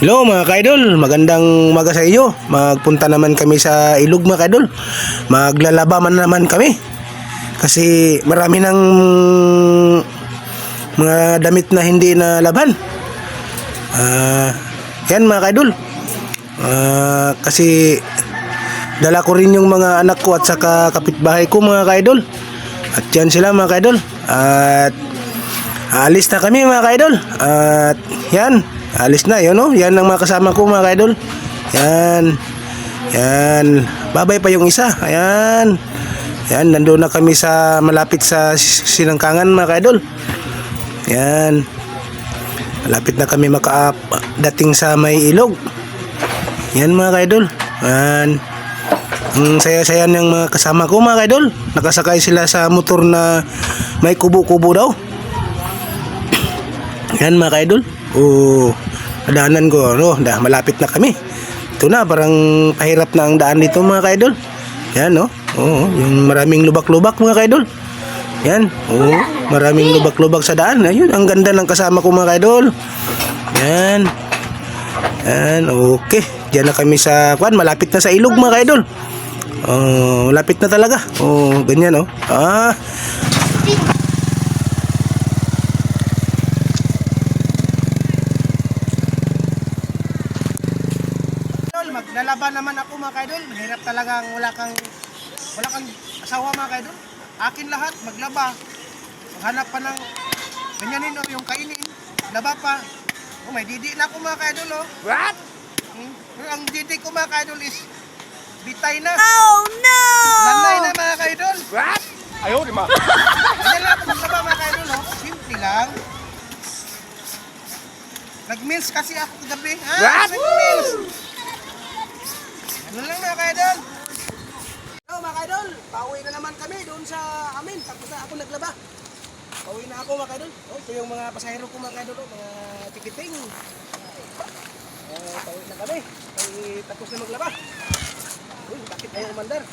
Hello mga kaidol, magandang umaga sa inyo. Magpunta naman kami sa ilog mga kaidol. Maglalaba man naman kami. Kasi marami ng mga damit na hindi na laban. Yan mga kaidol. Kasi dala ko rin yung mga anak ko at saka kapitbahay ko mga kaidol. At yan sila mga kaidol. At alis na kami mga kaidol. At yan, alis na yun, no? Yan ang mga kasama ko mga kaidol. Yan. Yan. Babay pa yung isa. Ayan. Yan, nandoon na kami sa malapit sa Sinangkangan mga kaidol. Yan. Malapit na kami dating sa may ilog. Yan mga kaidol. Yan. Ang saya-saya ng mga kasama ko mga kaidol. Nakasakay sila sa motor na may kubo-kubo daw. Yan mga kaidol. Daanan ko, malapit na kami. Ito na, parang pahirap na ang daan dito mga kaidol. Yan, no? Yung maraming lubak-lubak mga kaidol. Yan, maraming lubak-lubak sa daan. Ayun, ang ganda ng kasama ko mga kaidol. Yan. Yan, okay. Diyan na kami sa, malapit na sa ilog mga kaidol. Malapit na talaga. Ganyan, Maglalaban naman ako mga kaidol. Mahirap talagang wala kang asawa mga kaidol. Akin lahat, maglaba. Maghanap pa ng ganyanin yung kainin. Laba pa. May didi na ako mga kaidol. What? Ang didi ko mga kaidol is bitay na. Oh no! Lanay na mga kaidol. What? Ayaw, di ba? Ganyan lang ako maglaba mga kaidol. Simple lang. Nag-meals kasi ako kagabi. What? Nag-meals. Ano lang mga kaidol. Mga kaidol, pauwi na naman kami doon sa amin. Tapos na ako naglaba. Pauwi na ako mga kaidol. Ito yung mga pasahero ko mga kaidol. Mga tikiting. Pauwi na kami. Tapos na maglaba. Uy, bakit ayaw umandar?